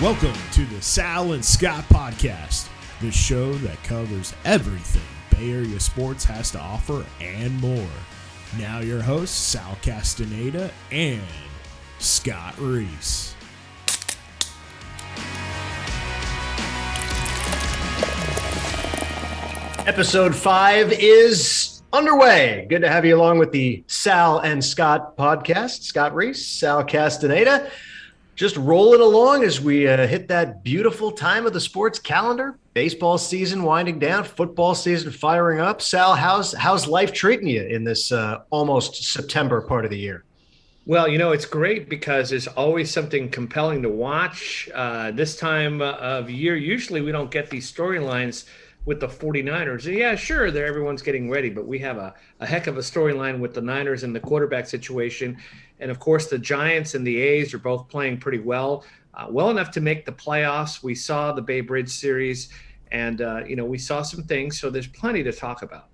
Welcome to the Sal and Scott podcast, the show that covers everything Bay Area sports has to offer and more. Now your hosts, Sal Castaneda and Scott Reese. Episode 5 is underway. Good to have you along with the Sal and Scott podcast. Scott Reese, Sal Castaneda. Just rolling along as we hit that beautiful time of the sports calendar. Baseball season winding down, football season firing up. Sal, how's life treating you in this almost September part of the year? Well, it's great because there's always something compelling to watch. This time of year, usually we don't get these storylines with the 49ers. Yeah, sure, everyone's getting ready, but we have a heck of a storyline with the Niners and the quarterback situation. And, of course, the Giants and the A's are both playing pretty well, well enough to make the playoffs. We saw the Bay Bridge series, and, we saw some things, so there's plenty to talk about.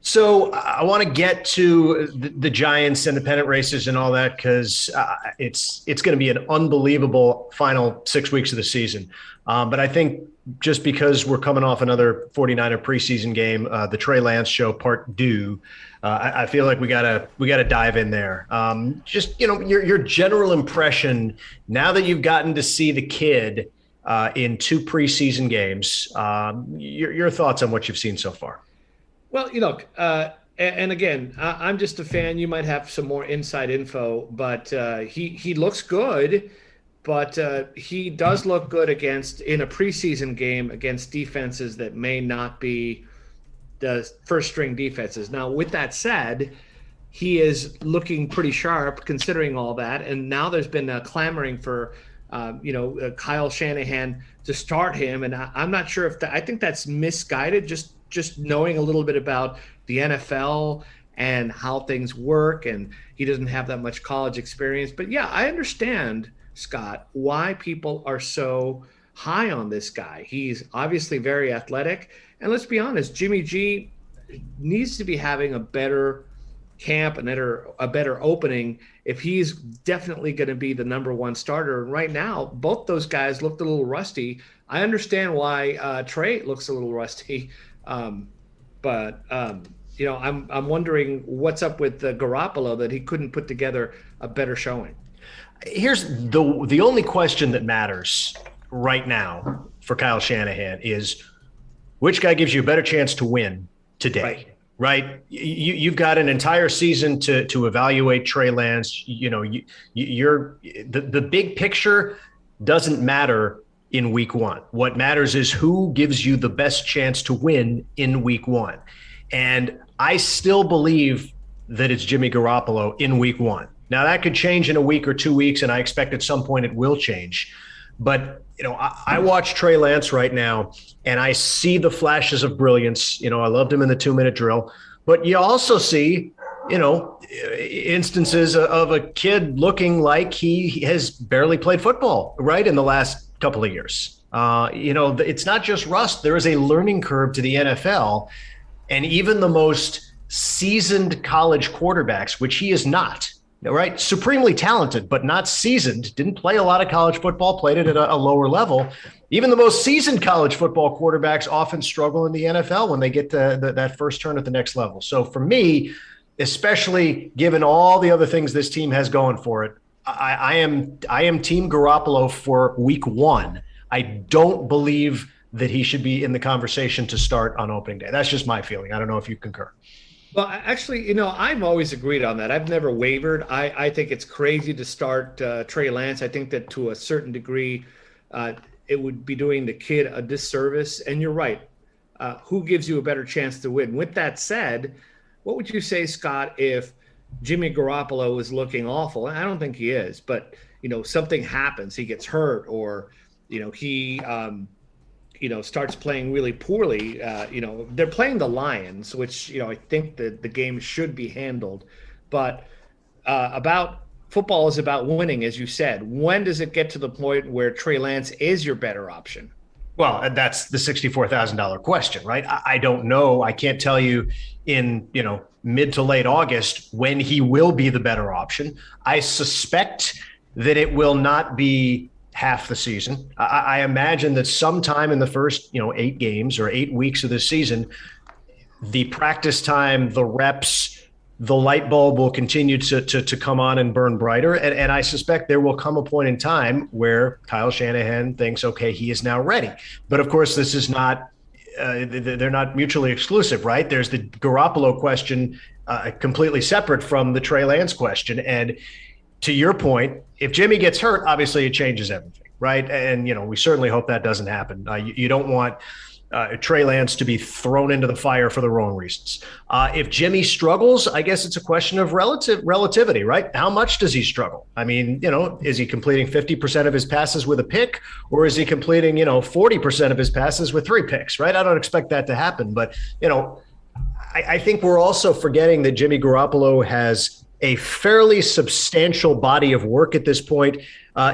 So I want to get to the Giants and the pennant races and all that because it's going to be an unbelievable final 6 weeks of the season. But I think just because we're coming off another 49er preseason game, the Trey Lance show part two, I feel like we gotta dive in there. Just your general impression now that you've gotten to see the kid in 2 preseason games. Your thoughts on what you've seen so far? Well, and again, I'm just a fan. You might have some more inside info, but he looks good. But he does look good in a preseason game against defenses that may not be the first-string defenses. Now, with that said, he is looking pretty sharp considering all that. And now there's been a clamoring for, Kyle Shanahan to start him. And I'm not sure if I think that's misguided, just knowing a little bit about the NFL and how things work. And he doesn't have that much college experience. But, yeah, I understand, Scott, why people are so high on this guy. He's obviously very athletic. And let's be honest, Jimmy G needs to be having a better camp and a better opening if he's definitely going to be the number one starter. And right now, both those guys looked a little rusty. I understand why Trey looks a little rusty. But I'm wondering what's up with Garoppolo that he couldn't put together a better showing. Here's the only question that matters right now for Kyle Shanahan is which guy gives you a better chance to win today, right? You've got an entire season to evaluate Trey Lance. The big picture doesn't matter in week 1. What matters is who gives you the best chance to win in week 1. And I still believe that it's Jimmy Garoppolo in week 1. Now, that could change in a week or 2 weeks, and I expect at some point it will change. But, I watch Trey Lance right now, and I see the flashes of brilliance. I loved him in the 2-minute drill. But you also see, instances of a kid looking like he has barely played football, right, in the last couple of years. It's not just rust. There is a learning curve to the NFL. And even the most seasoned college quarterbacks, which he is not, right? Supremely talented, but not seasoned. Didn't play a lot of college football, played it at a lower level. Even the most seasoned college football quarterbacks often struggle in the NFL when they get to that first turn at the next level. So for me, especially given all the other things this team has going for it, I am Team Garoppolo for week 1. I don't believe that he should be in the conversation to start on opening day. That's just my feeling. I don't know if you concur. Well, actually, I've always agreed on that. I've never wavered. I think it's crazy to start Trey Lance. I think that to a certain degree, it would be doing the kid a disservice. And you're right. Who gives you a better chance to win? With that said, what would you say, Scott, if Jimmy Garoppolo is looking awful? I don't think he is, but, something happens. He gets hurt or, he starts playing really poorly. They're playing the Lions, which, I think that the game should be handled. But football is about winning, as you said. When does it get to the point where Trey Lance is your better option? Well, that's the $64,000 question, right? I don't know. I can't tell you in, mid to late August when he will be the better option. I suspect that it will not be half the season. I imagine that sometime in the first, 8 games or 8 weeks of the season, the practice time, the reps, the light bulb will continue to come on and burn brighter. And I suspect there will come a point in time where Kyle Shanahan thinks, okay, he is now ready. But of course, this is not, they're not mutually exclusive, right? There's the Garoppolo question completely separate from the Trey Lance question. And to your point, if Jimmy gets hurt, obviously it changes everything, right? And, we certainly hope that doesn't happen. You don't want Trey Lance to be thrown into the fire for the wrong reasons. If Jimmy struggles, I guess it's a question of relativity, right? How much does he struggle? I mean, is he completing 50% of his passes with a pick, or is he completing, 40% of his passes with 3 picks, right? I don't expect that to happen, but, I think we're also forgetting that Jimmy Garoppolo has a fairly substantial body of work at this point.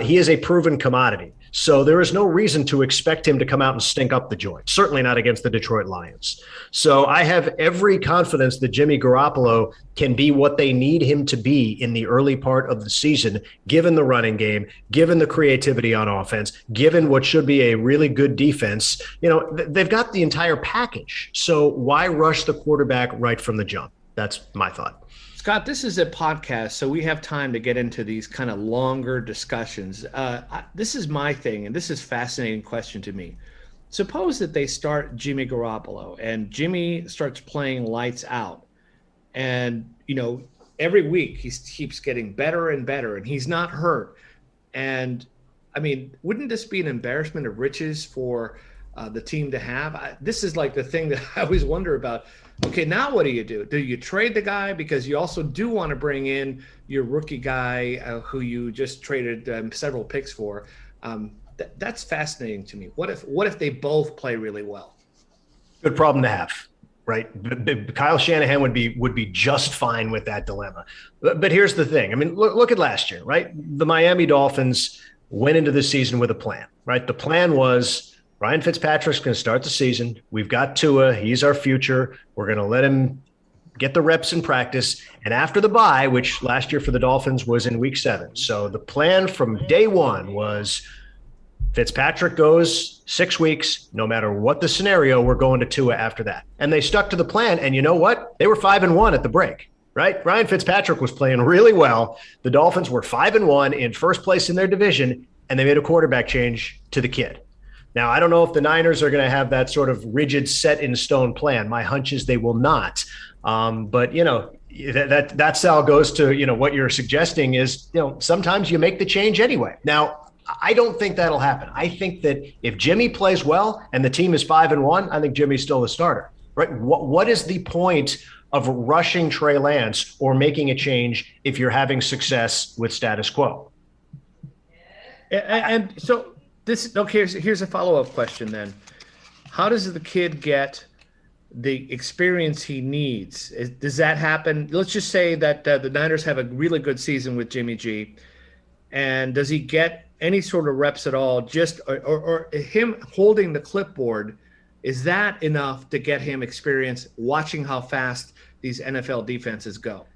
He is a proven commodity. So there is no reason to expect him to come out and stink up the joint, certainly not against the Detroit Lions. So I have every confidence that Jimmy Garoppolo can be what they need him to be in the early part of the season, given the running game, given the creativity on offense, given what should be a really good defense. They've got the entire package. So why rush the quarterback right from the jump? That's my thought. Scott, this is a podcast, so we have time to get into these kind of longer discussions. This is my thing, and this is a fascinating question to me. Suppose that they start Jimmy Garoppolo, and Jimmy starts playing lights out. And, every week he keeps getting better and better, and he's not hurt. And, wouldn't this be an embarrassment of riches for the team to have? This is like the thing that I always wonder about. Okay, now what do you do? Do you trade the guy? Because you also do want to bring in your rookie guy who you just traded several picks for. That's fascinating to me. What if they both play really well? Good problem to have, right? Kyle Shanahan would be just fine with that dilemma. But here's the thing. Look at last year, right? The Miami Dolphins went into the season with a plan, right? The plan was Ryan Fitzpatrick's going to start the season. We've got Tua. He's our future. We're going to let him get the reps in practice. And after the bye, which last year for the Dolphins was in week 7. So the plan from day one was Fitzpatrick goes 6 weeks. No matter what the scenario, we're going to Tua after that. And they stuck to the plan. And you know what? They were 5-1 at the break, right? Ryan Fitzpatrick was playing really well. The Dolphins were 5-1 in first place in their division, and they made a quarterback change to the kid. Now, I don't know if the Niners are going to have that sort of rigid, set-in-stone plan. My hunch is they will not. But, that Sal goes to, what you're suggesting is, sometimes you make the change anyway. Now, I don't think that'll happen. I think that if Jimmy plays well and the team is 5-1, I think Jimmy's still the starter, right? What is the point of rushing Trey Lance or making a change if you're having success with status quo? And so – here's a follow-up question then. How does the kid get the experience he needs? Does that happen? Let's just say that the Niners have a really good season with Jimmy G. And does he get any sort of reps at all? Just or him holding the clipboard, is that enough to get him experience watching how fast these NFL defenses go?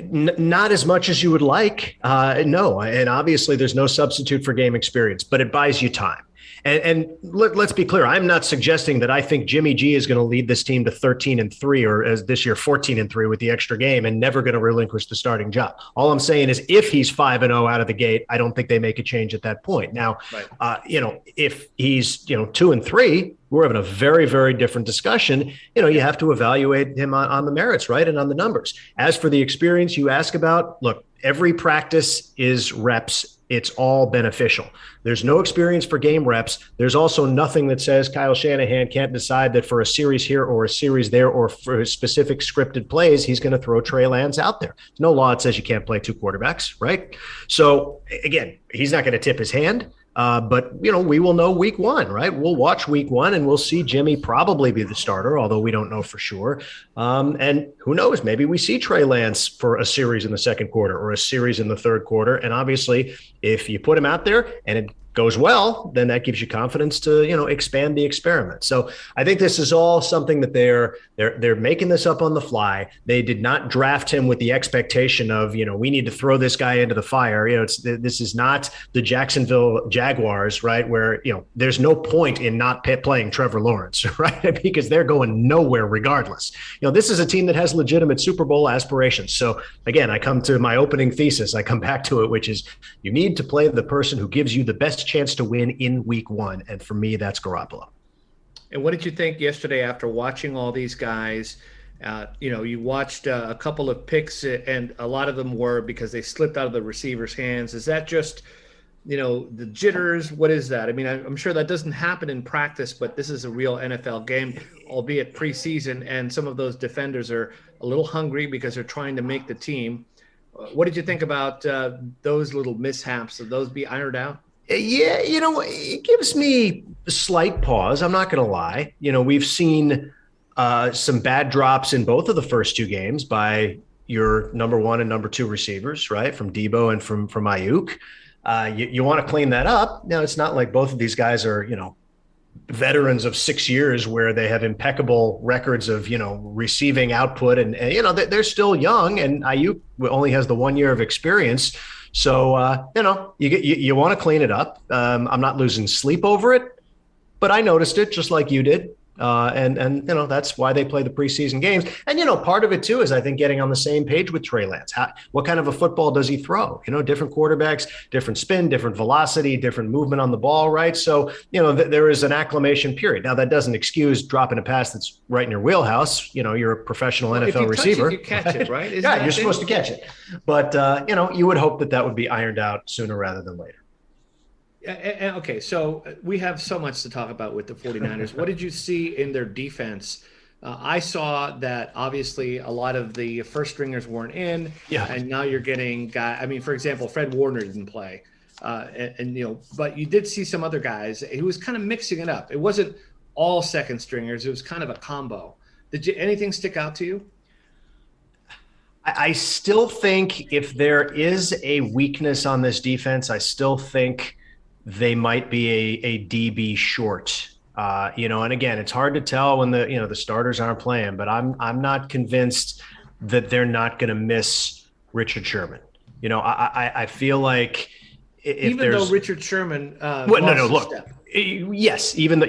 Not as much as you would like. No. And obviously there's no substitute for game experience, but it buys you time. And let's be clear. I'm not suggesting that I think Jimmy G is going to lead this team to 13-3 or as this year 14-3 with the extra game and never going to relinquish the starting job. All I'm saying is if he's 5-0 out of the gate, I don't think they make a change at that point. Now, right. If he's 2-3, we're having a very, very different discussion. You have to evaluate him on the merits, right, and on the numbers. As for the experience you ask about, look, every practice is reps. It's all beneficial. There's no experience for game reps. There's also nothing that says Kyle Shanahan can't decide that for a series here or a series there or for specific scripted plays, he's going to throw Trey Lance out there. There's no law that says you can't play 2 quarterbacks, right? So, again, he's not going to tip his hand. But, we will know week 1, right? We'll watch week 1 and we'll see Jimmy probably be the starter, although we don't know for sure. And who knows, maybe we see Trey Lance for a series in the second quarter or a series in the third quarter. And obviously, if you put him out there and it goes well, then that gives you confidence to, expand the experiment. So I think this is all something that they're making this up on the fly. They did not draft him with the expectation of, we need to throw this guy into the fire. This is not the Jacksonville Jaguars, right? Where, there's no point in not playing Trevor Lawrence, right? Because they're going nowhere regardless. This is a team that has legitimate Super Bowl aspirations. So again, I come to my opening thesis. I come back to it, which is you need to play the person who gives you the best chance to win in week one. And for me, that's Garoppolo. And what did you think yesterday after watching all these guys? You watched a couple of picks, and a lot of them were because they slipped out of the receiver's hands. Is that just, the jitters? What is that? I mean, I'm sure that doesn't happen in practice, but this is a real NFL game, albeit preseason, and some of those defenders are a little hungry because they're trying to make the team. What did you think about those little mishaps? Will those be ironed out? Yeah, it gives me a slight pause. I'm not going to lie. We've seen some bad drops in both of the first two games by your number one and number two receivers, right? From Debo and from Ayuk. You want to clean that up. Now, it's not like both of these guys are, veterans of 6 years where they have impeccable records of, receiving output and they're still young, and Ayuk only has the 1 year of experience. So, you want to clean it up. I'm not losing sleep over it, but I noticed it just like you did. And that's why they play the preseason games. And, part of it too is I think getting on the same page with Trey Lance. What kind of a football does he throw? Different quarterbacks, different spin, different velocity, different movement on the ball, right? So, there is an acclimation period. Now, that doesn't excuse dropping a pass that's right in your wheelhouse. You're a professional NFL receiver. You catch it, right? Yeah, you're supposed to catch it. But, you would hope that would be ironed out sooner rather than later. Okay, so we have so much to talk about with the 49ers. What did you see in their defense? I saw that obviously a lot of the first stringers weren't in, and now you're getting guys. I mean, for example, Fred Warner didn't play, but you did see some other guys. He was kind of mixing it up. It wasn't all second stringers. It was kind of a combo. Did anything stick out to you? I still think if there is a weakness on this defense, I still think they might be a DB short, and again, it's hard to tell when the starters aren't playing, but I'm not convinced that they're not going to miss Richard Sherman. I feel like even though Richard Sherman, yes, even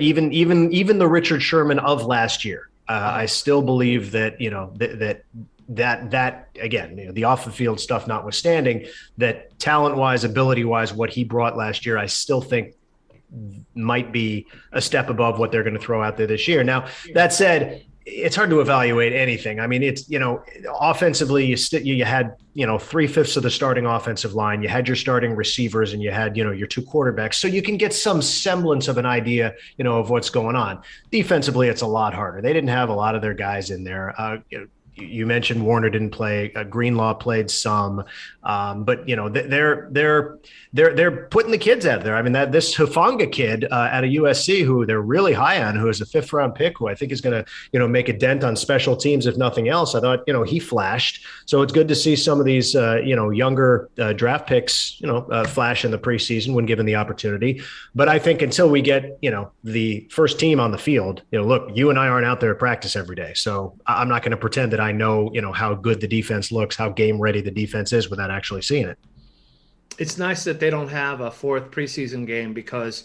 the Richard Sherman of last year, I still believe that that again, the off the field stuff notwithstanding, that talent wise, ability wise, what he brought last year, I still think might be a step above what they're going to throw out there this year. Now, that said, it's hard to evaluate anything. I mean, it's, offensively, you had, 3/5 of the starting offensive line, you had your starting receivers, and you had, your two quarterbacks. So you can get some semblance of an idea, of what's going on. Defensively, it's a lot harder. They didn't have a lot of their guys in there. You mentioned Warner didn't play. Greenlaw played some, but they're putting the kids out there. I mean, this Hufanga kid out of USC, who they're really high on, who is a 5th round pick, who I think is going to make a dent on special teams if nothing else. I thought he flashed. So it's good to see some of these younger draft picks flash in the preseason when given the opportunity. But I think until we get the first team on the field, look, you and I aren't out there at practice every day, so I'm not going to pretend that I know, how good the defense looks, how game ready the defense is without actually seeing it. It's nice that they don't have a 4th preseason game because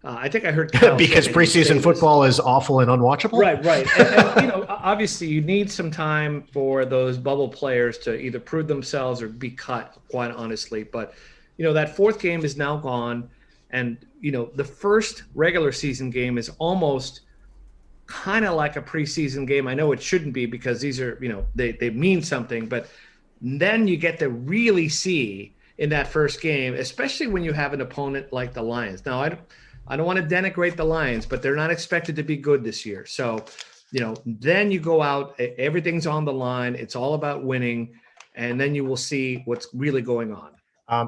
I think I heard because preseason football is awful and unwatchable. Right. And obviously you need some time for those bubble players to either prove themselves or be cut, quite honestly. But, that 4th game is now gone. And, the first regular season game is almost kind of like a preseason game. I know it shouldn't be because these are, they mean something, but then you get to really see in that first game, especially when you have an opponent like the Lions. Now, I don't want to denigrate the Lions, but they're not expected to be good this year. So, then you go out, everything's on the line. It's all about winning. And then you will see what's really going on.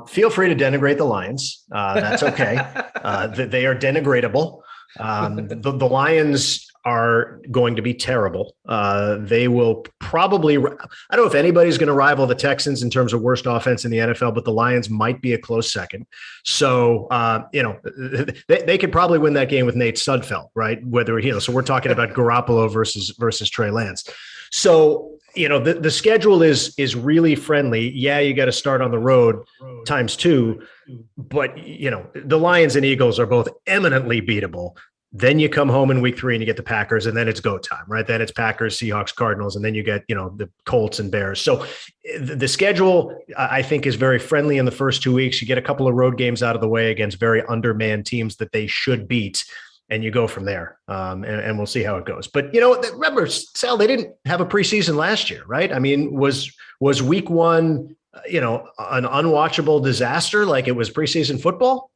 Feel free to denigrate the Lions. That's okay. They are denigratable. The Lions are going to be terrible. They will probably, I don't know if anybody's going to rival the Texans in terms of worst offense in the NFL, but the Lions might be a close second. So, they could probably win that game with Nate Sudfeld, right? So we're talking about Garoppolo versus Trey Lance. So, the schedule is really friendly. Yeah, you got to start on the road times 2, but the Lions and Eagles are both eminently beatable. Then you come home in week 3 and you get the Packers, and then it's go time, right? Then it's Packers, Seahawks, Cardinals, and then you get, the Colts and Bears. So the schedule, I think, is very friendly in the first 2 weeks. You get a couple of road games out of the way against very undermanned teams that they should beat, and you go from there. And we'll see how it goes. But, remember, Sal, they didn't have a preseason last year, right? I mean, was week 1, an unwatchable disaster like it was preseason football?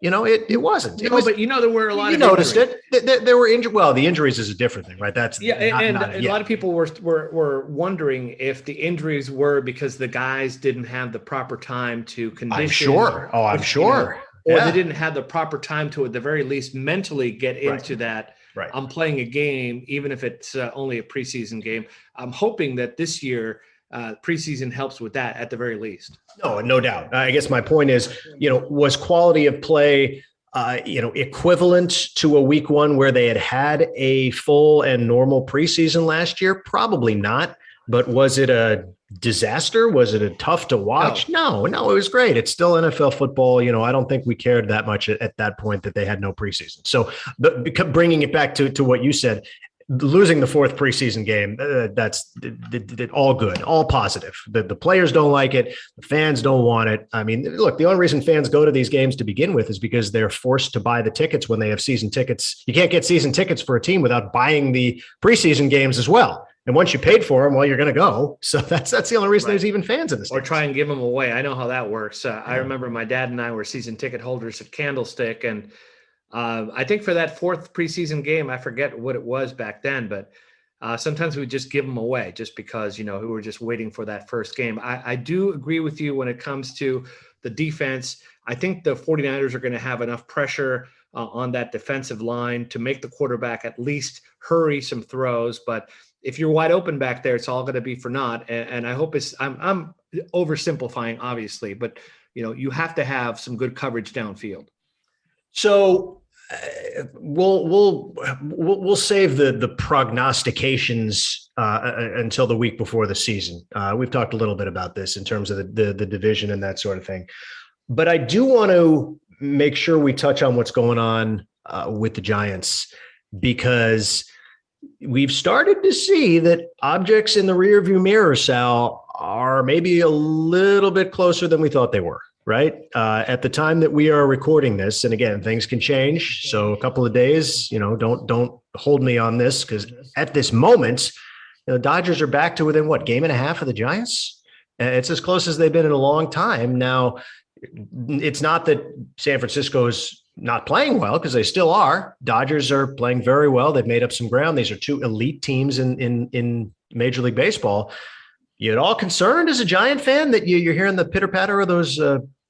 It wasn't. But there were a lot of noticed injuries. There were injuries. Well, the injuries is a different thing, right? That's a lot of people were wondering if the injuries were because the guys didn't have the proper time to condition. I'm sure. I'm sure. Or they didn't have the proper time to, at the very least, mentally get into that. Right. I'm playing a game, even if it's only a preseason game. I'm hoping that this year preseason helps with that at the very least. No doubt. I guess my point is, was quality of play, equivalent to a week 1 where they had a full and normal preseason last year? Probably not. But was it a disaster? Was it a tough to watch? No, it was great. It's still NFL football. I don't think we cared that much at that point that they had no preseason. So bringing it back to what you said, losing the 4th preseason game, that's all good, all positive. The players don't like it. The fans don't want it. I mean, look, the only reason fans go to these games to begin with is because they're forced to buy the tickets when they have season tickets. You can't get season tickets for a team without buying the preseason games as well. And once you paid for them, well, you're going to go. So that's the only reason there's even fans in the States. Or try and give them away. I know how that works. I remember my dad and I were season ticket holders at Candlestick, and I think for that 4th preseason game, I forget what it was back then, but sometimes we would just give them away just because, we were just waiting for that first game. I do agree with you when it comes to the defense. I think the 49ers are going to have enough pressure on that defensive line to make the quarterback at least hurry some throws. But if you're wide open back there, it's all going to be for naught. And I hope I'm oversimplifying, obviously, but, you have to have some good coverage downfield. So we'll save the prognostications until the week before the season. We've talked a little bit about this in terms of the division and that sort of thing, but I do want to make sure we touch on what's going on with the Giants, because we've started to see that objects in the rearview mirror, Sal, are maybe a little bit closer than we thought they were. Right. At the time that we are recording this, and again, things can change. So a couple of days, don't hold me on this, because at this moment, the Dodgers are back to within game and a half of the Giants. It's as close as they've been in a long time. Now, it's not that San Francisco is not playing well, because they still are. Dodgers are playing very well. They've made up some ground. These are 2 elite teams in Major League Baseball. You at all concerned as a Giant fan that you're hearing the pitter patter of those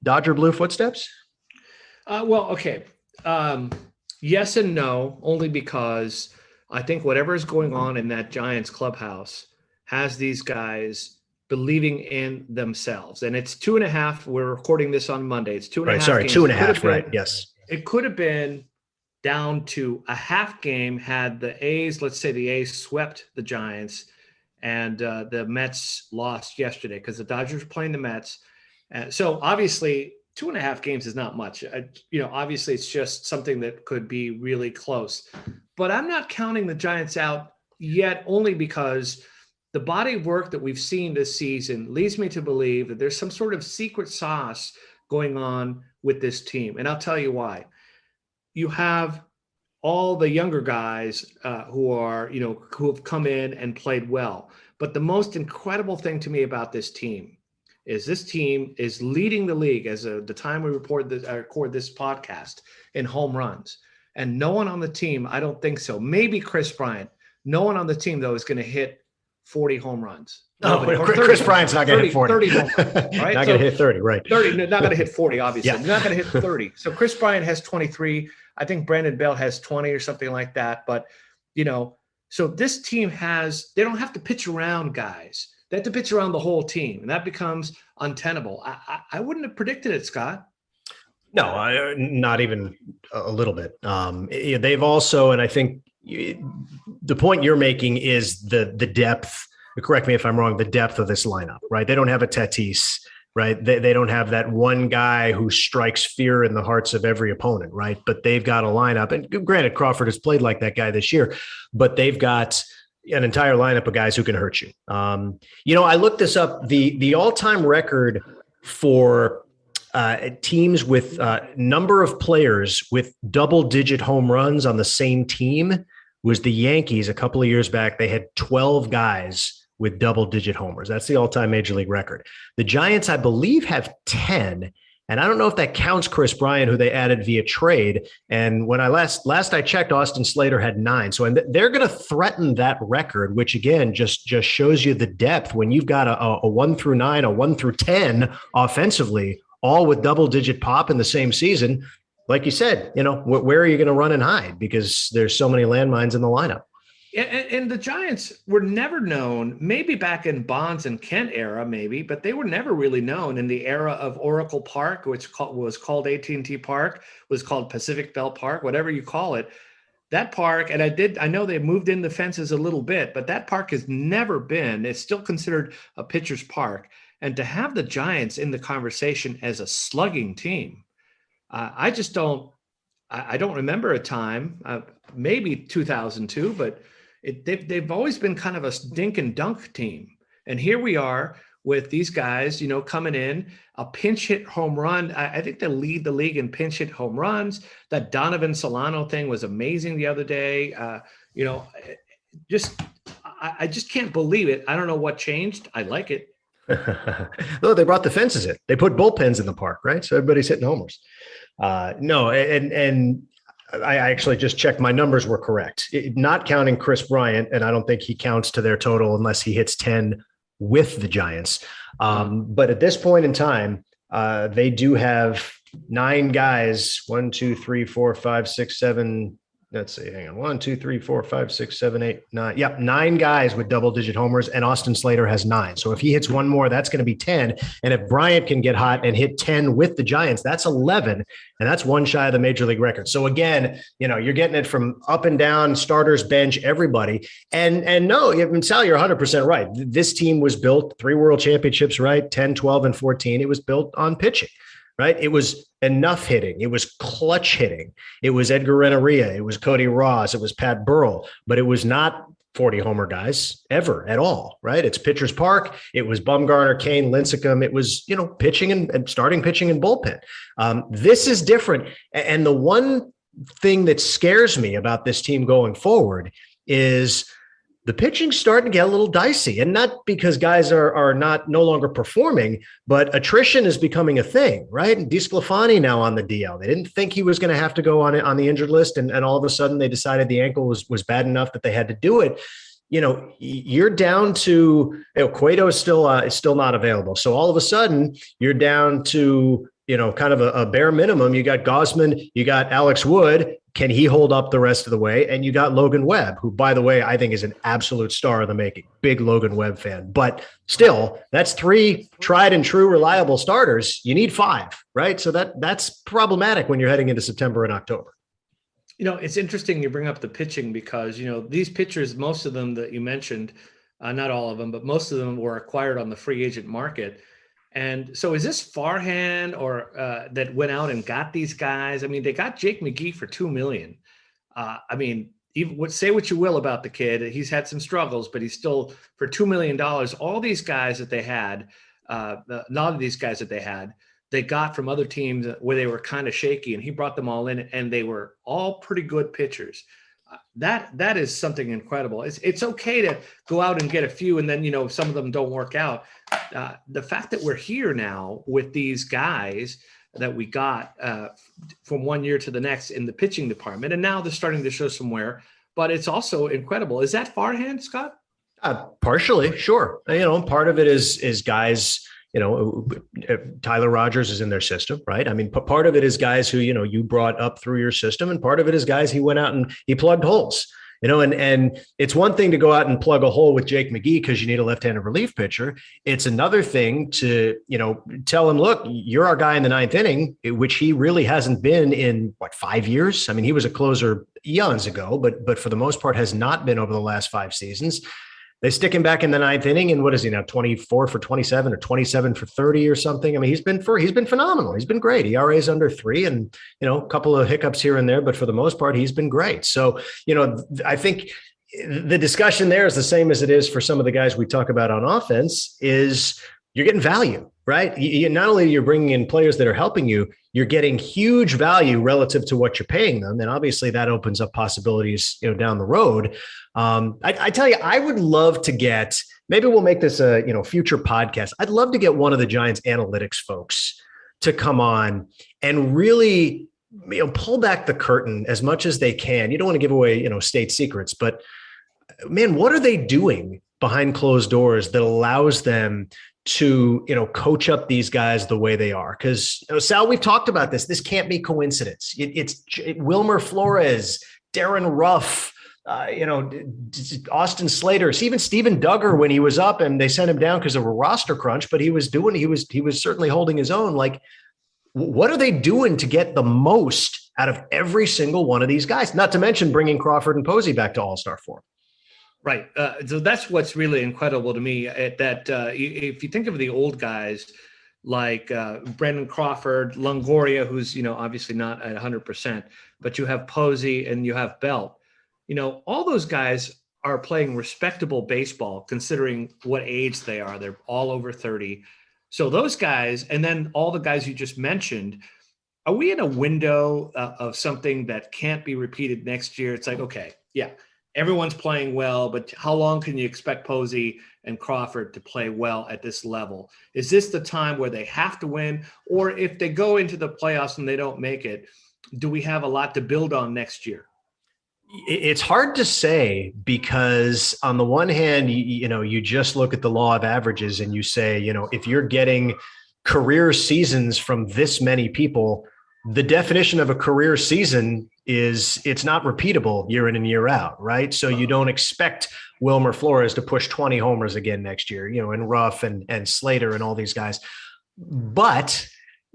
Dodger blue footsteps? Okay. Yes and no, only because I think whatever is going on in that Giants clubhouse has these guys believing in themselves. And it's 2.5. We're recording this on Monday. It's 2.5. Right. Sorry, 2.5. Right. Yes. It could have been down to a half game had the A's, let's say the A's swept the Giants and the Mets lost yesterday, because the Dodgers were playing the Mets. So obviously 2.5 games is not much. Obviously it's just something that could be really close. But I'm not counting the Giants out yet, only because the body of work that we've seen this season leads me to believe that there's some sort of secret sauce going on with this team. And I'll tell you why. You have all the younger guys who have come in and played well. But the most incredible thing to me about this team is leading the league as the time we record this podcast in home runs. And no one on the team, I don't think so. Maybe Chris Bryant. No one on the team, though, is going to hit 40 home runs. Chris Bryant's not going to hit 40. 30 home runs, right? Not going to hit 30, right. 30, not going to hit 40, obviously. Yeah. Not going to hit 30. So Chris Bryant has 23. I think Brandon Bell has 20 or something like that. But So this team they don't have to pitch around guys. They have to pitch around the whole team, and that becomes untenable. I wouldn't have predicted it, Scott. No, not even a little bit. They've also, and I think the point you're making is the depth. Correct me if I'm wrong. The depth of this lineup, right? They don't have a Tatis, right? They don't have that one guy who strikes fear in the hearts of every opponent, right? But they've got a lineup, and granted, Crawford has played like that guy this year, but they've got an entire lineup of guys who can hurt you. I looked this up. The all-time record for teams with number of players with double-digit home runs on the same team was the Yankees a couple of years back. They had 12 guys with double-digit homers. That's the all-time Major League record. The Giants, I believe, have 10, and I don't know if that counts Chris Bryant, who they added via trade. And when I last I checked, Austin Slater had 9. So they're going to threaten that record, which again just shows you the depth when you've got a 1 through 9, a 1 through 10 offensively, all with double-digit pop in the same season. Like you said, where are you going to run and hide? Because there's so many landmines in the lineup. And the Giants were never known, maybe back in Bonds and Kent era, maybe, but they were never really known in the era of Oracle Park, which was called AT&T Park, was called Pacific Bell Park, whatever you call it. That park, and I know they moved in the fences a little bit, but that park has never been, it's still considered a pitcher's park. And to have the Giants in the conversation as a slugging team, I don't remember a time, maybe 2002, but they've always been kind of a dink and dunk team. And here we are with these guys, coming in, a pinch hit home run. I think they lead the league in pinch hit home runs. That Donovan Solano thing was amazing the other day. I just can't believe it. I don't know what changed. I like it. No, they brought the fences in. They put bullpens in the park, right? So everybody's hitting homers. No, and I actually just checked. My numbers were correct. Not counting Chris Bryant, and I don't think he counts to their total unless he hits 10 with the Giants. But at this point in time, they do have 9 guys. 1, 2, 3, 4, 5, 6, 7. Let's see. Hang on. 1, 2, 3, 4, 5, 6, 7, 8, 9. Yep. 9 guys with double-digit homers, and Austin Slater has 9. So if he hits one more, that's going to be 10. And if Bryant can get hot and hit 10 with the Giants, that's 11. And that's one shy of the Major League record. So again, you're getting it from up and down, starters, bench, everybody. And no, Sal, you're 100% right. This team was built 3 world championships, right? 10, 12, and 14. It was built on pitching. Right. It was enough hitting. It was clutch hitting. It was Edgar Renteria. It was Cody Ross. It was Pat Burrell. But it was not 40 homer guys ever at all. Right. It's pitcher's park. It was Bumgarner, Kane, Lincecum. It was, pitching and starting pitching and bullpen. This is different. And the one thing that scares me about this team going forward is the pitching's starting to get a little dicey, and not because guys are no longer performing, but attrition is becoming a thing, right? And DeSclafani now on the DL. They didn't think he was going to have to go on the injured list, and all of a sudden they decided the ankle was bad enough that they had to do it. You're down to Cueto is still not available, so all of a sudden you're down to kind of a bare minimum. You got Gausman, you got Alex Wood. Can he hold up the rest of the way? And you got Logan Webb, who, by the way, I think is an absolute star of the making. Big Logan Webb fan. But still, that's 3 tried and true reliable starters. You need 5, right? So that's problematic when you're heading into September and October. It's interesting you bring up the pitching because, these pitchers, most of them that you mentioned, not all of them, but most of them were acquired on the free agent market. And so is this Farhan or that went out and got these guys? I mean, they got Jake McGee for $2 million. Even say what you will about the kid. He's had some struggles, but he's still for $2 million. All these guys that they had, a lot of these guys that they had, they got from other teams where they were kind of shaky, and he brought them all in, and they were all pretty good pitchers. That is something incredible. It's okay to go out and get a few, and then some of them don't work out. The fact that we're here now with these guys that we got from one year to the next in the pitching department, and now they're starting to show some wear. But it's also incredible. Is that Farhan, Scott? Partially, sure. Part of it is guys. Tyler Rogers is in their system, right? I mean, part of it is guys who, you brought up through your system, and part of it is guys he went out and he plugged holes. and it's one thing to go out and plug a hole with Jake McGee because you need a left-handed relief pitcher. It's another thing to, tell him, look, you're our guy in the ninth inning, which he really hasn't been in 5 years. I mean, he was a closer eons ago, but for the most part has not been over the last 5 seasons. They stick him back in the ninth inning, and what is he now? 24 for 27 or 27 for 30 or something. I mean, he's been phenomenal. He's been great. ERA is under 3, and a couple of hiccups here and there, but for the most part, he's been great. So, I think the discussion there is the same as it is for some of the guys we talk about on offense. Is you're getting value, right? Not only you're bringing in players that are helping you, you're getting huge value relative to what you're paying them. And obviously that opens up possibilities, down the road. I tell you, I would love to get, maybe we'll make this a, future podcast. I'd love to get one of the Giants analytics folks to come on and really, pull back the curtain as much as they can. You don't want to give away, state secrets, but man, what are they doing behind closed doors that allows them to, coach up these guys the way they are? Because, Sal, we've talked about this. This can't be coincidence. It's Wilmer Flores, Darren Ruff, Austin Slater, even Steven Duggar when he was up and they sent him down because of a roster crunch, but he was certainly holding his own. Like, what are they doing to get the most out of every single one of these guys? Not to mention bringing Crawford and Posey back to all-star form. Right. So that's what's really incredible to me, that if you think of the old guys like Brandon Crawford, Longoria, who's, obviously not at 100%, but you have Posey and you have Belt, all those guys are playing respectable baseball considering what age they are. They're all over 30. So those guys, and then all the guys you just mentioned, are we in a window of something that can't be repeated next year? It's like, okay, yeah. Everyone's playing well, but how long can you expect Posey and Crawford to play well at this level? Is this the time where they have to win? Or if they go into the playoffs and they don't make it, do we have a lot to build on next year? It's hard to say because on the one hand, you just look at the law of averages and you say, if you're getting career seasons from this many people, the definition of a career season is it's not repeatable year in and year out, right? So you don't expect Wilmer Flores to push 20 homers again next year, and Ruff and Slater and all these guys. But,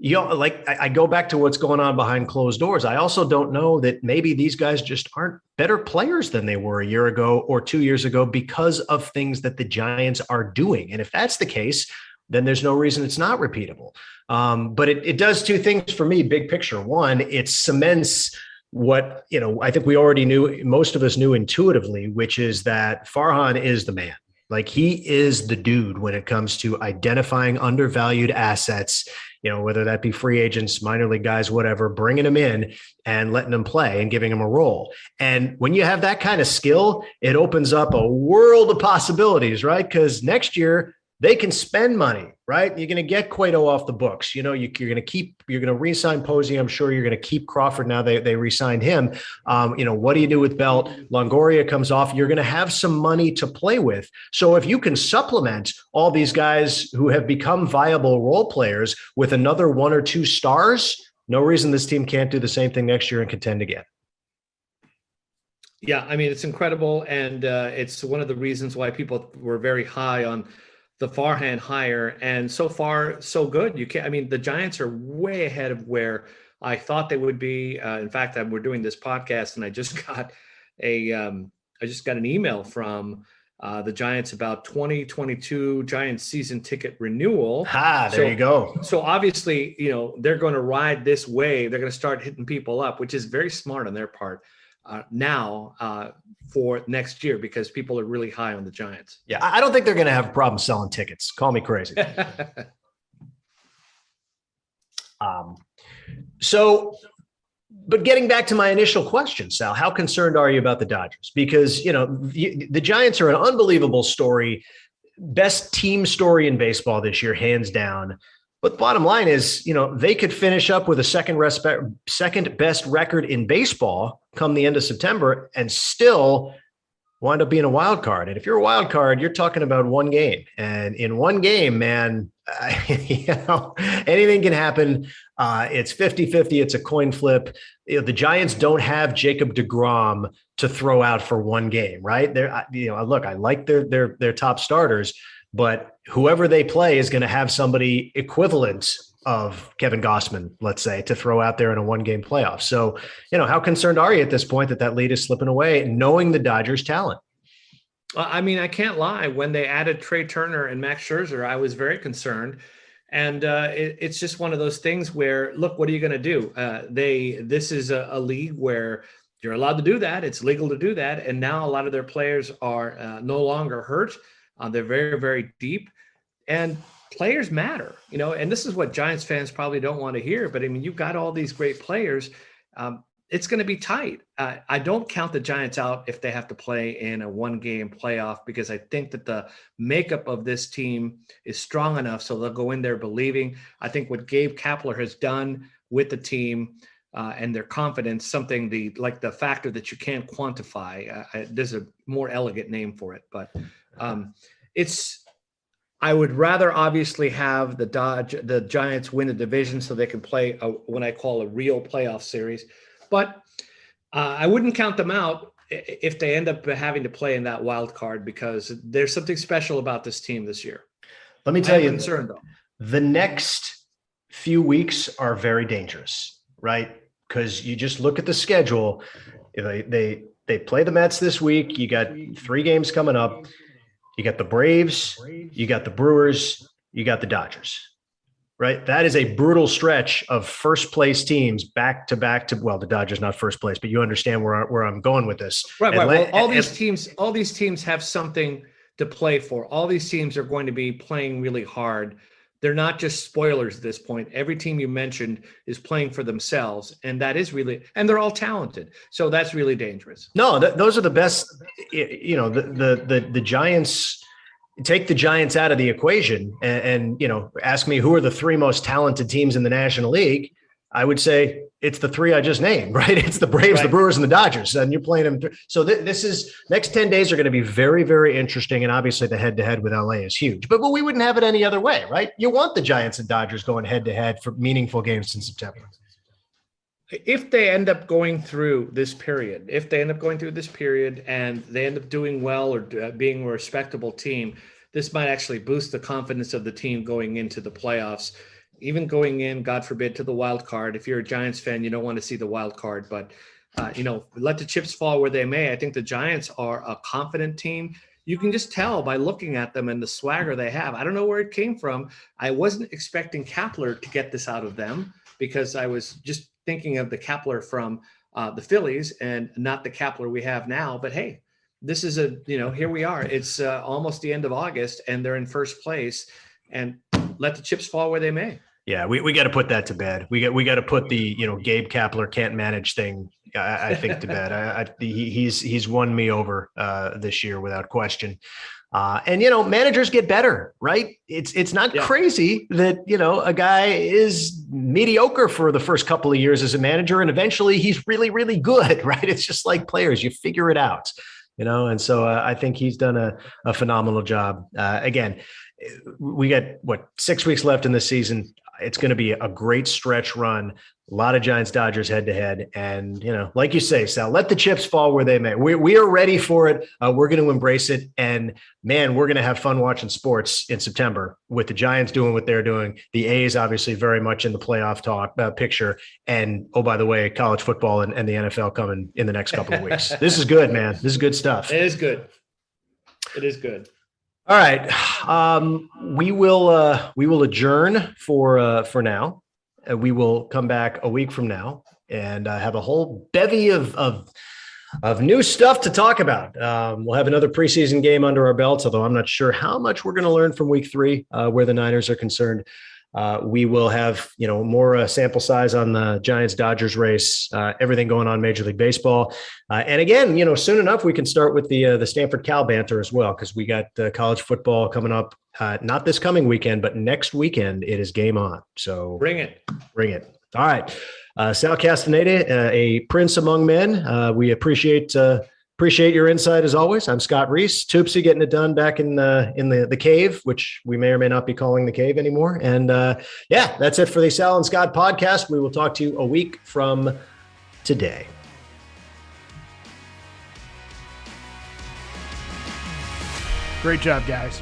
I go back to what's going on behind closed doors. I also don't know that maybe these guys just aren't better players than they were a year ago or 2 years ago because of things that the Giants are doing. And if that's the case, then there's no reason it's not repeatable. But it does two things for me, big picture. One, it cements what, I think we already knew, most of us knew intuitively, which is that Farhan is the man. Like, he is the dude when it comes to identifying undervalued assets, whether that be free agents, minor league guys, whatever, bringing them in and letting them play and giving them a role. And when you have that kind of skill, it opens up a world of possibilities, right? Because next year, they can spend money, right? You're going to get Cueto off the books. You're going to re-sign Posey. I'm sure you're going to keep Crawford now they re-signed him. What do you do with Belt? Longoria comes off. You're going to have some money to play with. So if you can supplement all these guys who have become viable role players with another 1 or 2 stars, no reason this team can't do the same thing next year and contend again. Yeah, I mean, it's incredible. And it's one of the reasons why people were very high on the Farhan hire, and so far so good. The Giants are way ahead of where I thought they would be. In fact, we're doing this podcast, and I just got an email from the Giants about 2022 Giants season ticket renewal. There you go. So obviously, they're going to ride this wave. They're going to start hitting people up, which is very smart on their part. Now for next year, because people are really high on the Giants. Yeah, I don't think they're going to have a problem selling tickets. Call me crazy. But getting back to my initial question, Sal, how concerned are you about the Dodgers? Because, the Giants are an unbelievable story, best team story in baseball this year, hands down. But the bottom line is, they could finish up with a second best record in baseball come the end of September and still wind up being a wild card. And if you're a wild card, you're talking about one game. And in one game, man, anything can happen. It's 50-50. It's a coin flip. The Giants don't have Jacob deGrom to throw out for one game, right? Look, I like their top starters, but whoever they play is going to have somebody equivalent of Kevin Gossman, let's say, to throw out there in a one-game playoff. So, how concerned are you at this point that lead is slipping away, knowing the Dodgers' talent? I mean, I can't lie. When they added Trey Turner and Max Scherzer, I was very concerned. And it's just one of those things where, look, what are you going to do? This is a league where you're allowed to do that. It's legal to do that. And now a lot of their players are no longer hurt. They're very, very deep. And players matter, and this is what Giants fans probably don't want to hear. But, I mean, you've got all these great players. It's going to be tight. I don't count the Giants out if they have to play in a one-game playoff, because I think that the makeup of this team is strong enough so they'll go in there believing. I think what Gabe Kapler has done with the team and their confidence, something like the factor that you can't quantify. There's a more elegant name for it, but I would rather obviously have the Giants win the division so they can play what I call a real playoff series. But I wouldn't count them out if they end up having to play in that wild card, because there's something special about this team this year. Let me tell you, concerned, though. The next few weeks are very dangerous, right? Because you just look at the schedule. They play the Mets this week. You got 3 games coming up. You got the Braves. You got the Brewers. You got the Dodgers. Right. That is a brutal stretch of first place teams back to back to, well, the Dodgers not first place, but you understand where I'm going with this. Right. Well, all these teams have something to play for. All these teams are going to be playing really hard. They're not just spoilers at this point. Every team you mentioned is playing for themselves, and that is really, and they're all talented. So that's really dangerous. No, those are the best. The Giants. Take the Giants out of the equation and ask me who are the 3 most talented teams in the National League. I would say it's the 3 I just named, right? It's the Braves, right, the Brewers, and the Dodgers, and you're playing them. So this is next 10 days are going to be very, very interesting. And obviously the head-to-head with LA is huge, but we wouldn't have it any other way, right? You want the Giants and Dodgers going head-to-head for meaningful games in September. If they end up going through this period, and they end up doing well or being a respectable team, this might actually boost the confidence of the team going into the playoffs, even going in, God forbid, to the wild card. If you're a Giants fan, you don't want to see the wild card, but let the chips fall where they may. I think the Giants are a confident team. You can just tell by looking at them and the swagger they have. I don't know where it came from. I wasn't expecting Kapler to get this out of them, because I was just thinking of the Kapler from the Phillies and not the Kapler we have now. But hey, this is here we are. It's almost the end of August and they're in first place, and let the chips fall where they may. Yeah, we got to put that to bed. We got to put the Gabe Kapler can't manage thing, I think, to bed. He's won me over this year without question. And managers get better, right? It's not crazy that a guy is mediocre for the first couple of years as a manager, and eventually he's really, really good, right? It's just like players, you figure it out, And so I think he's done a phenomenal job. Again, we got 6 weeks left in the season. It's going to be a great stretch run. A lot of Giants Dodgers head to head. And, like you say, Sal, let the chips fall where they may. We are ready for it. We're going to embrace it. And man, we're going to have fun watching sports in September with the Giants doing what they're doing. The A's obviously very much in the playoff talk picture. And oh, by the way, college football and the NFL coming in the next couple of weeks. This is good, man. This is good stuff. It is good. It is good. All right. We will adjourn for now. We will come back a week from now and have a whole bevy of new stuff to talk about. We'll have another preseason game under our belts, although I'm not sure how much we're going to learn from week 3 where the Niners are concerned. We will have, more sample size on the Giants-Dodgers race, everything going on Major League Baseball. And again, soon enough, we can start with the Stanford Cal banter as well, because we got college football coming up, not this coming weekend, but next weekend. It is game on. So bring it. All right. Sal Castaneda, a prince among men. We appreciate Appreciate your insight as always. I'm Scott Reese. Toopsy getting it done back in the cave, which we may or may not be calling the cave anymore. And yeah, that's it for the Sal and Scott podcast. We will talk to you a week from today. Great job, guys.